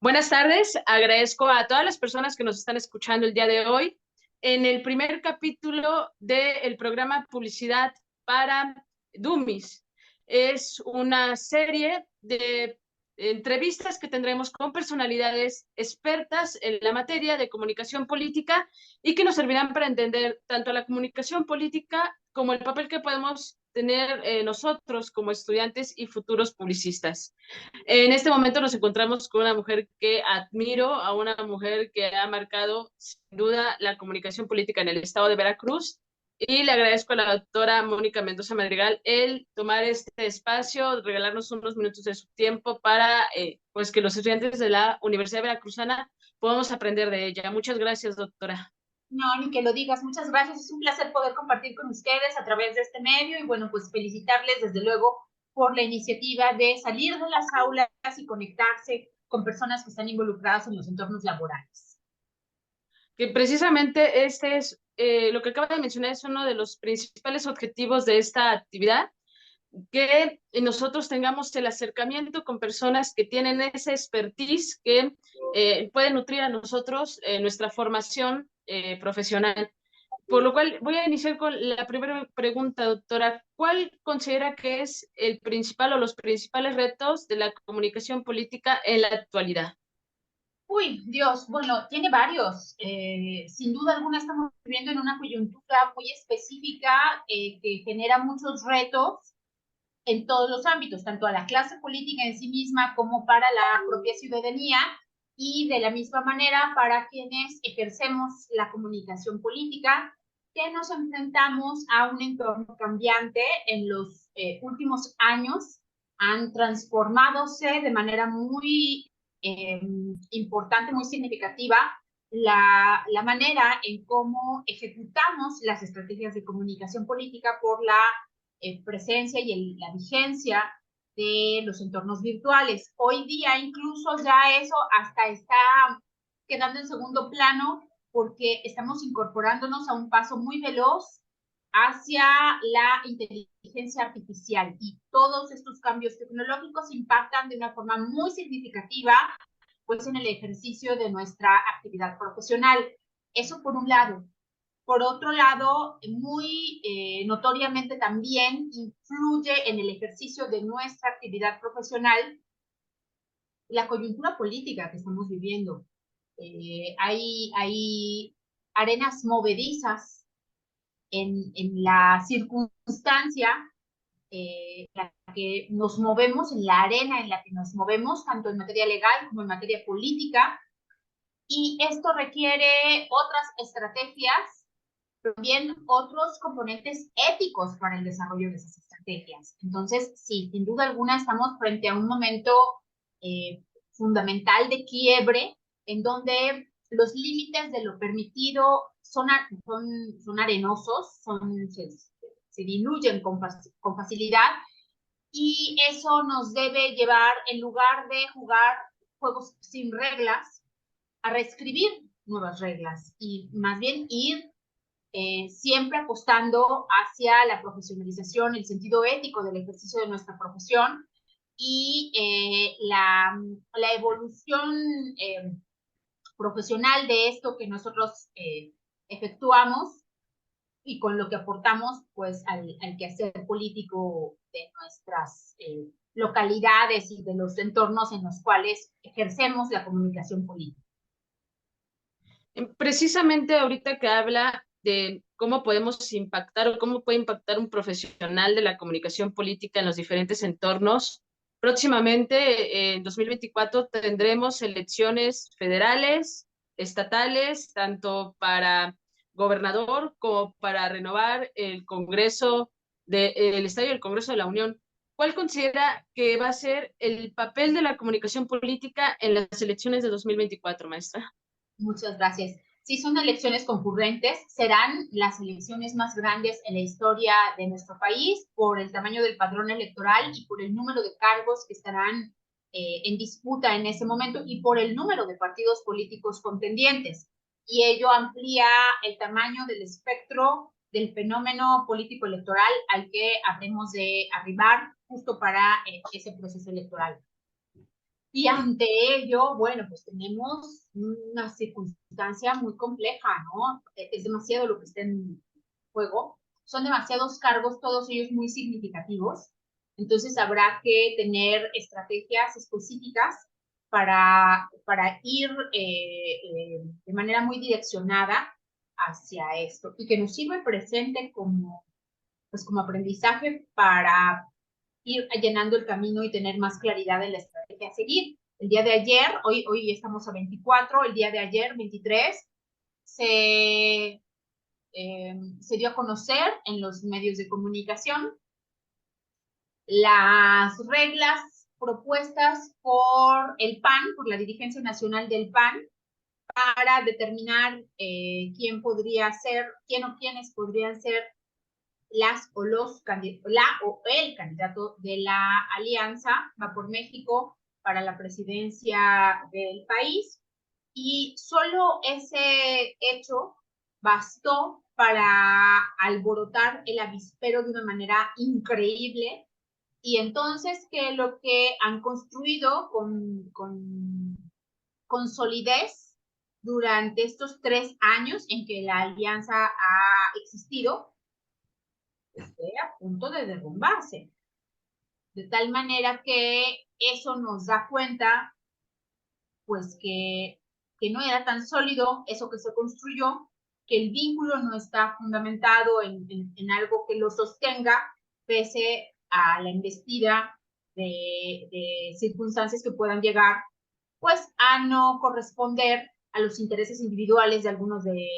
Buenas tardes, agradezco a todas las personas que nos están escuchando el día de hoy en el primer capítulo del programa Publicidad para Dummies. Es una serie de entrevistas que tendremos con personalidades expertas en la materia de comunicación política y que nos servirán para entender tanto la comunicación política como el papel que podemos tener nosotros como estudiantes y futuros publicistas. En este momento nos encontramos con una mujer que admiro, a una mujer que ha marcado sin duda la comunicación política en el estado de Veracruz, y le agradezco a la doctora Mónica Mendoza Madrigal el tomar este espacio, regalarnos unos minutos de su tiempo para pues que los estudiantes de la Universidad Veracruzana podamos aprender de ella. Muchas gracias, doctora. No, ni que lo digas. Muchas gracias. Es un placer poder compartir con ustedes a través de este medio y bueno, pues felicitarles desde luego por la iniciativa de salir de las aulas y conectarse con personas que están involucradas en los entornos laborales. Que precisamente este es, lo que acaba de mencionar es uno de los principales objetivos de esta actividad, que nosotros tengamos el acercamiento con personas que tienen ese expertise que puede nutrir a nosotros nuestra formación profesional. Por lo cual voy a iniciar con la primera pregunta, doctora. ¿Cuál considera que es el principal o los principales retos de la comunicación política en la actualidad? Uy, Dios, bueno, tiene varios. Sin duda alguna estamos viviendo en una coyuntura muy específica que genera muchos retos en todos los ámbitos, tanto a la clase política en sí misma como para la propia ciudadanía y de la misma manera para quienes ejercemos la comunicación política, que nos enfrentamos a un entorno cambiante en los últimos años. Han transformadose de manera muy importante, muy significativa, la manera en cómo ejecutamos las estrategias de comunicación política por la presencia y la vigencia de los entornos virtuales. Hoy día incluso ya eso hasta está quedando en segundo plano porque estamos incorporándonos a un paso muy veloz hacia la inteligencia artificial y todos estos cambios tecnológicos impactan de una forma muy significativa pues en el ejercicio de nuestra actividad profesional. Eso por un lado. Por otro lado, muy notoriamente también influye en el ejercicio de nuestra actividad profesional la coyuntura política que estamos viviendo. Hay arenas movedizas en la circunstancia en la que nos movemos, en la arena en la que nos movemos, tanto en materia legal como en materia política, y esto requiere otras estrategias, también otros componentes éticos para el desarrollo de esas estrategias. Entonces, sí, sin duda alguna estamos frente a un momento eh, fundamental de quiebre en donde los límites de lo permitido son arenosos, se diluyen con facilidad y eso nos debe llevar, en lugar de jugar juegos sin reglas, a reescribir nuevas reglas y más bien ir siempre apostando hacia la profesionalización, el sentido ético del ejercicio de nuestra profesión y la evolución profesional de esto que nosotros efectuamos y con lo que aportamos pues al quehacer político de nuestras localidades y de los entornos en los cuales ejercemos la comunicación política. Precisamente ahorita que habla de cómo podemos impactar o cómo puede impactar un profesional de la comunicación política en los diferentes entornos, próximamente en 2024 tendremos elecciones federales, estatales, tanto para gobernador como para renovar el Congreso el Estado y el Congreso de la Unión. ¿Cuál considera que va a ser el papel de la comunicación política en las elecciones de 2024, maestra? Muchas gracias. Sí, son elecciones concurrentes, serán las elecciones más grandes en la historia de nuestro país por el tamaño del padrón electoral y por el número de cargos que estarán en disputa en ese momento y por el número de partidos políticos contendientes. Y ello amplía el tamaño del espectro del fenómeno político electoral al que habremos de arribar justo para ese proceso electoral. Y ante ello, bueno, pues tenemos una circunstancia muy compleja, ¿no? Es demasiado lo que está en juego. Son demasiados cargos, todos ellos muy significativos. Entonces habrá que tener estrategias específicas para ir de manera muy direccionada hacia esto y que nos sirva el presente como, pues como aprendizaje para ir allanando el camino y tener más claridad en la estrategia a seguir. El día de ayer, hoy estamos a 24, el día de ayer, 23, se dio a conocer en los medios de comunicación las reglas propuestas por el PAN, por la dirigencia nacional del PAN, para determinar quién podría ser, quién o quiénes podrían ser las o los la o el candidato de la alianza Va por México para la presidencia del país. Y solo ese hecho bastó para alborotar el avispero de una manera increíble. Y entonces que lo que han construido con solidez durante estos 3 años en que la alianza ha existido, esté a punto de derrumbarse. De tal manera que eso nos da cuenta, pues que no era tan sólido eso que se construyó, que el vínculo no está fundamentado en algo que lo sostenga, pese a la embestida de circunstancias que puedan llegar, pues, a no corresponder a los intereses individuales de algunos de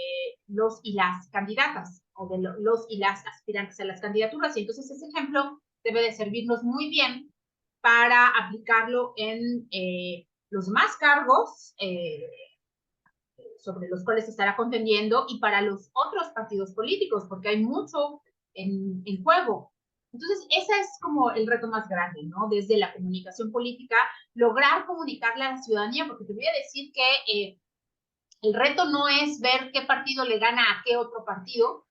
los y las candidatas o de los y las aspirantes a las candidaturas. Y entonces ese ejemplo debe de servirnos muy bien para aplicarlo en los más cargos sobre los cuales se estará contendiendo y para los otros partidos políticos, porque hay mucho en juego. Entonces, ese es como el reto más grande, ¿no? Desde la comunicación política, lograr comunicarle a la ciudadanía, porque te voy a decir que el reto no es ver qué partido le gana a qué otro partido,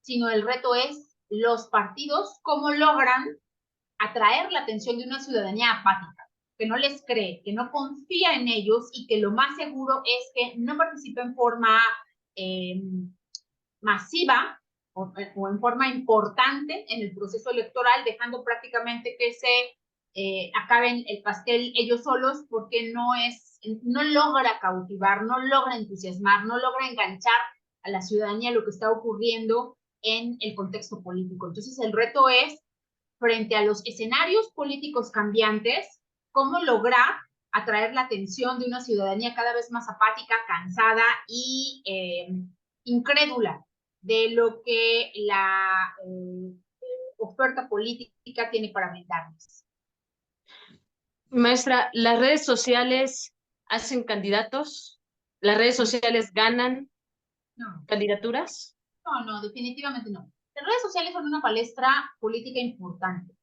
sino el reto es los partidos, cómo logran atraer la atención de una ciudadanía apática, que no les cree, que no confía en ellos y que lo más seguro es que no participe en forma masiva o en forma importante en el proceso electoral, dejando prácticamente que se acaben el pastel ellos solos, porque no logra cautivar, no logra entusiasmar, no logra enganchar a la ciudadanía lo que está ocurriendo en el contexto político. Entonces el reto es, frente a los escenarios políticos cambiantes, cómo lograr atraer la atención de una ciudadanía cada vez más apática, cansada y incrédula de lo que la oferta política tiene para brindarnos. Maestra, ¿las redes sociales hacen candidatos? ¿Las redes sociales ganan candidaturas? No, definitivamente no. Las redes sociales son una palestra política importante.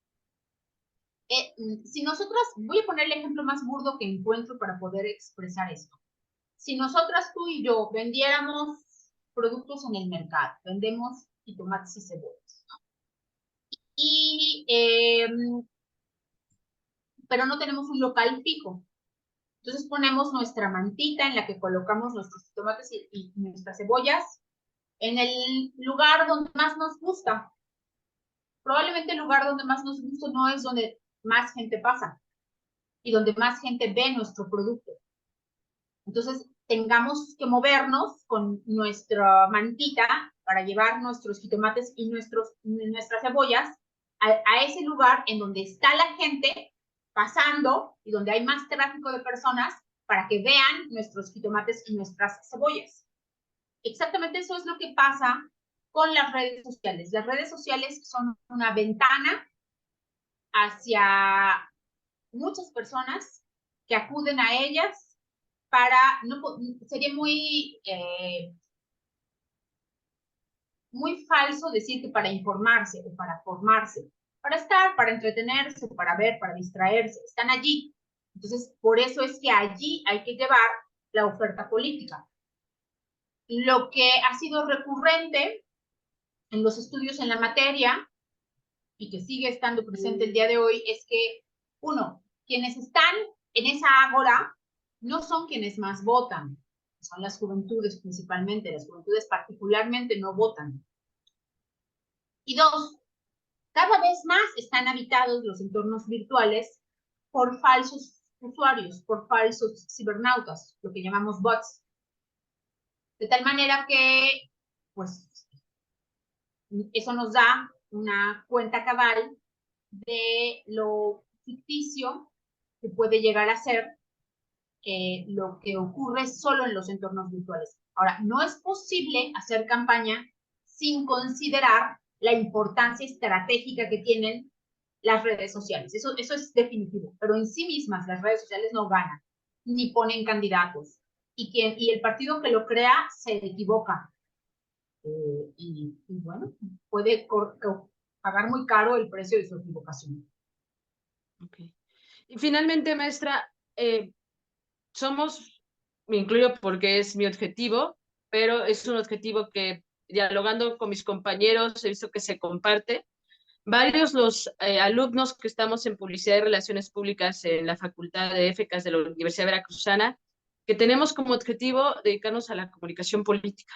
Si nosotras, voy a poner el ejemplo más burdo que encuentro para poder expresar esto. Si nosotras, tú y yo, vendiéramos productos en el mercado, vendemos jitomates y cebollas, y, pero no tenemos un local fijo. Entonces ponemos nuestra mantita en la que colocamos nuestros tomates y nuestras cebollas en el lugar donde más nos gusta. Probablemente el lugar donde más nos gusta no es donde más gente pasa y donde más gente ve nuestro producto. Entonces tengamos que movernos con nuestra mantita para llevar nuestros jitomates y nuestras cebollas a ese lugar en donde está la gente pasando y donde hay más tráfico de personas para que vean nuestros jitomates y nuestras cebollas. Exactamente eso es lo que pasa con las redes sociales. Las redes sociales son una ventana hacia muchas personas que acuden a ellas para, no, sería muy falso decir que para informarse o para formarse, para estar, para entretenerse, para ver, para distraerse, están allí. Entonces, por eso es que allí hay que llevar la oferta política. Lo que ha sido recurrente en los estudios en la materia y que sigue estando presente el día de hoy es que, uno, quienes están en esa ágora no son quienes más votan, son las juventudes principalmente, las juventudes particularmente no votan. Y dos, cada vez más están habitados los entornos virtuales por falsos usuarios, por falsos cibernautas, lo que llamamos bots. De tal manera que, pues, eso nos da una cuenta cabal de lo ficticio que puede llegar a ser lo que ocurre solo en los entornos virtuales. Ahora, no es posible hacer campaña sin considerar la importancia estratégica que tienen las redes sociales. Eso es definitivo, pero en sí mismas las redes sociales no ganan, ni ponen candidatos. Y el partido que lo crea se equivoca. Y bueno, puede pagar muy caro el precio de su equivocación. Okay. Y finalmente, maestra, somos, me incluyo porque es mi objetivo, pero es un objetivo que dialogando con mis compañeros he visto que se comparte. Varios los alumnos que estamos en Publicidad y Relaciones Públicas en la Facultad de FCAS de la Universidad Veracruzana, que tenemos como objetivo dedicarnos a la comunicación política.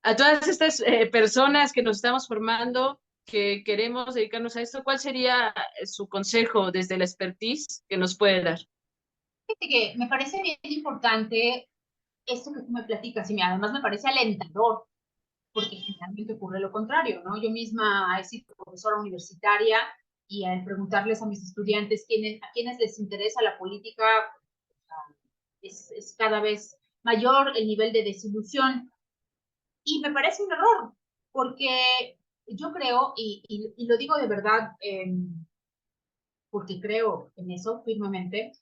A todas estas personas que nos estamos formando, que queremos dedicarnos a esto, ¿cuál sería su consejo desde la expertise que nos puede dar? Fíjate que me parece bien importante esto que tú me platicas y además me parece alentador, porque generalmente ocurre lo contrario, ¿no? Yo misma he sido profesora universitaria y al preguntarles a mis estudiantes a quiénes les interesa la política, es cada vez mayor el nivel de desilusión. Y me parece un error, porque yo creo, y lo digo de verdad, porque creo en eso firmemente,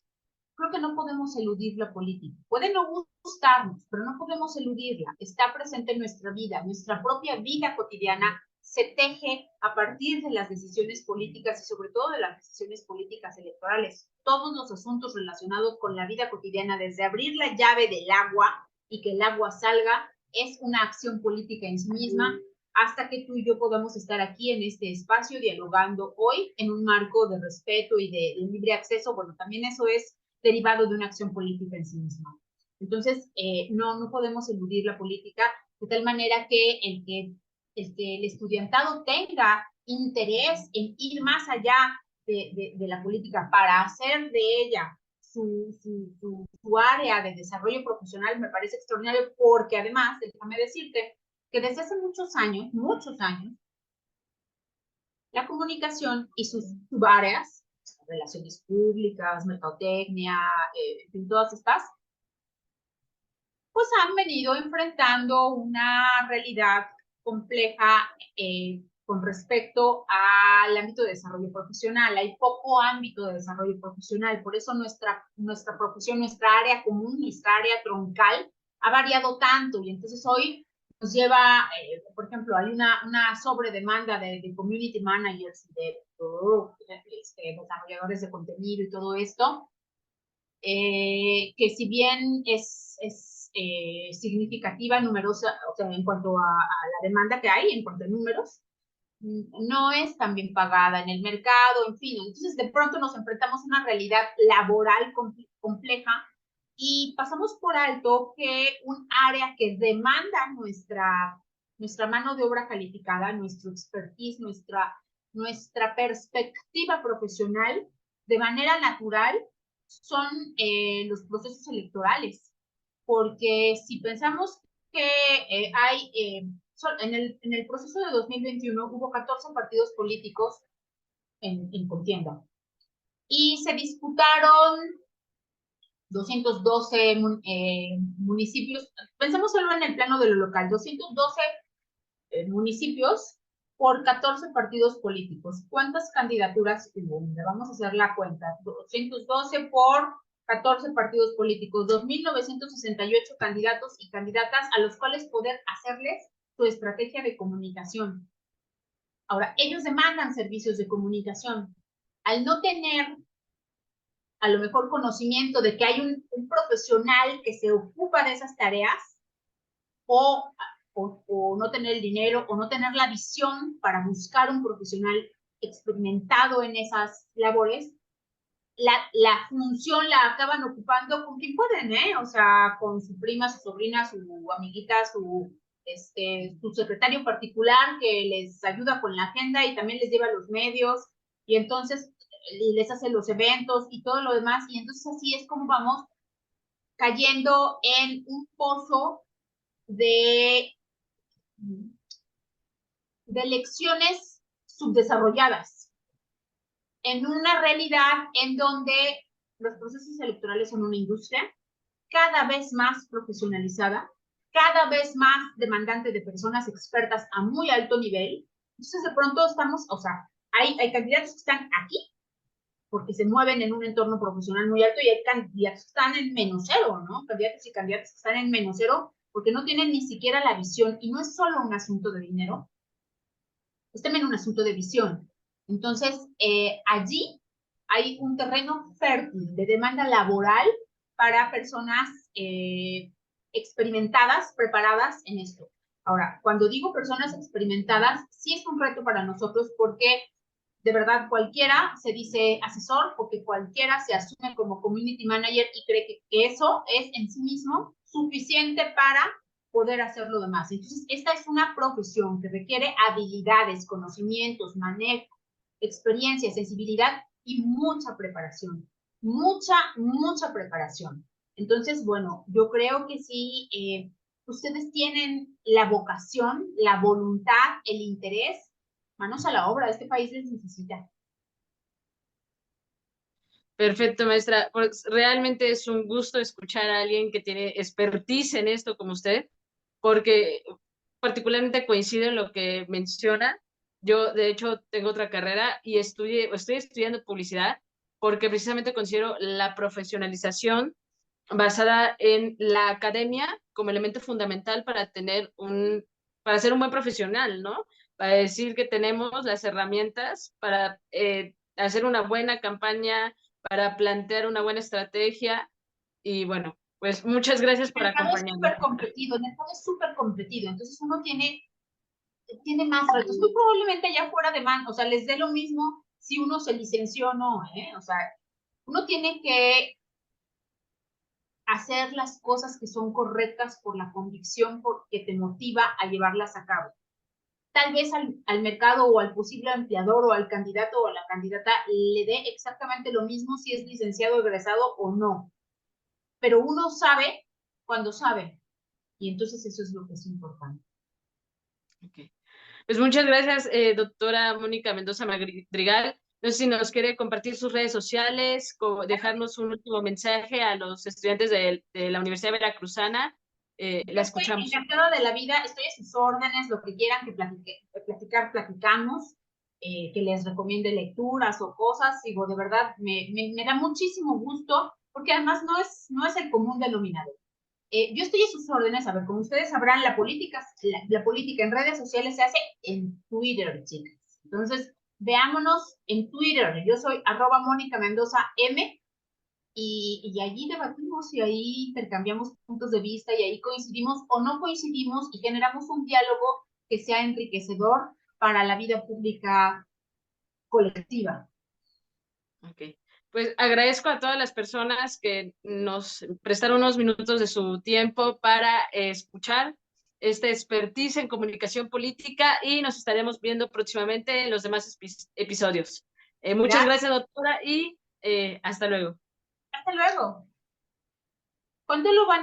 creo que no podemos eludir la política. Puede no gustarnos, pero no podemos eludirla. Está presente en nuestra vida, nuestra propia vida cotidiana se teje a partir de las decisiones políticas y sobre todo de las decisiones políticas electorales. Todos los asuntos relacionados con la vida cotidiana, desde abrir la llave del agua y que el agua salga, es una acción política en sí misma, hasta que tú y yo podamos estar aquí en este espacio dialogando hoy en un marco de respeto y de libre acceso. Bueno, también eso es derivado de una acción política en sí misma. Entonces, no podemos eludir la política de tal manera que el estudiantado tenga interés en ir más allá de la política para hacer de ella su área de desarrollo profesional, me parece extraordinario, porque además, déjame decirte que desde hace muchos años, la comunicación y sus subáreas, relaciones públicas, mercadotecnia, en fin, todas estas, pues han venido enfrentando una realidad compleja con respecto al ámbito de desarrollo profesional. Hay poco ámbito de desarrollo profesional, por eso nuestra profesión, nuestra área común, nuestra área troncal ha variado tanto y entonces hoy nos lleva, por ejemplo, hay una sobredemanda de community managers, de desarrolladores de contenido y todo esto, que si bien es significativa, numerosa, o sea, en cuanto a la demanda que hay, en cuanto a números, no es tan bien pagada en el mercado, en fin. Entonces, de pronto nos enfrentamos a una realidad laboral compleja y pasamos por alto que un área que demanda nuestra mano de obra calificada, nuestro expertise, nuestra perspectiva profesional, de manera natural, son los procesos electorales. Porque si pensamos que en el proceso de 2021 hubo 14 partidos políticos en contienda y se disputaron 212 municipios. Pensemos solo en el plano de lo local, 212 municipios por 14 partidos políticos. ¿Cuántas candidaturas hubo? Vamos a hacer la cuenta. 212 por 14 partidos políticos, 2.968 candidatos y candidatas a los cuales poder hacerles su estrategia de comunicación. Ahora, ellos demandan servicios de comunicación. Al no tener a lo mejor conocimiento de que hay un profesional que se ocupa de esas tareas, o no tener el dinero o no tener la visión para buscar un profesional experimentado en esas labores, la función la acaban ocupando con quien pueden, ¿eh? O sea, con su prima, su sobrina, su amiguita, su secretario particular que les ayuda con la agenda y también les lleva los medios y entonces les hace los eventos y todo lo demás. Y entonces así es como vamos cayendo en un pozo de, de elecciones subdesarrolladas, en una realidad en donde los procesos electorales son una industria cada vez más profesionalizada, cada vez más demandante de personas expertas a muy alto nivel. Entonces, de pronto estamos, o sea, hay candidatos que están aquí porque se mueven en un entorno profesional muy alto y hay candidatos que están en menos cero, ¿no? Candidatos y candidatas que están en menos cero porque no tienen ni siquiera la visión y no es solo un asunto de dinero, es también un asunto de visión. Entonces, allí hay un terreno fértil de demanda laboral para personas experimentadas, preparadas en esto. Ahora, cuando digo personas experimentadas, sí es un reto para nosotros porque de verdad cualquiera se dice asesor porque cualquiera se asume como community manager y cree que eso es en sí mismo suficiente para poder hacer lo demás. Entonces, esta es una profesión que requiere habilidades, conocimientos, manejo, experiencia, sensibilidad y mucha preparación. Mucha preparación. Entonces, bueno, yo creo que sí, ustedes tienen la vocación, la voluntad, el interés, manos a la obra, este país les necesita. Perfecto, maestra. Pues realmente es un gusto escuchar a alguien que tiene expertise en esto como usted, porque particularmente coincido en lo que menciona. Yo, de hecho, tengo otra carrera y estoy estudiando publicidad porque precisamente considero la profesionalización basada en la academia como elemento fundamental para para ser un buen profesional, ¿no? Para decir que tenemos las herramientas para hacer una buena campaña, para plantear una buena estrategia y bueno, pues muchas gracias El por mercado es acompañarnos. súper competido, el mercado es súper competido, entonces uno tiene más retos. Muy probablemente allá fuera de mano, o sea, les dé lo mismo si uno se licenció o no, ¿eh? O sea, uno tiene que hacer las cosas que son correctas por la convicción que te motiva a llevarlas a cabo. Tal vez al mercado o al posible empleador o al candidato o a la candidata le dé exactamente lo mismo si es licenciado, egresado o no. Pero uno sabe cuando sabe. Y entonces eso es lo que es importante. Okay. Pues muchas gracias, doctora Mónica Mendoza Madrigal. No sé si nos quiere compartir sus redes sociales, dejarnos un último mensaje a los estudiantes de la Universidad Veracruzana. Yo La estoy escuchamos. encantada de la vida, estoy a sus órdenes, lo que quieran que platicamos, que les recomiende lecturas o cosas, digo, de verdad, me da muchísimo gusto, porque además no es el común denominador. Yo estoy a sus órdenes, a ver, como ustedes sabrán, la política en redes sociales se hace en Twitter, chicas. Entonces, veámonos en Twitter. Yo soy @MónicaMendozaM y allí debatimos y ahí intercambiamos puntos de vista y ahí coincidimos o no coincidimos y generamos un diálogo que sea enriquecedor para la vida pública colectiva. Okay. Pues agradezco a todas las personas que nos prestaron unos minutos de su tiempo para escuchar este expertise en comunicación política y nos estaremos viendo próximamente en los demás episodios. Muchas Gracias. gracias, doctora, y hasta luego. Hasta luego. ¿Cuándo lo van a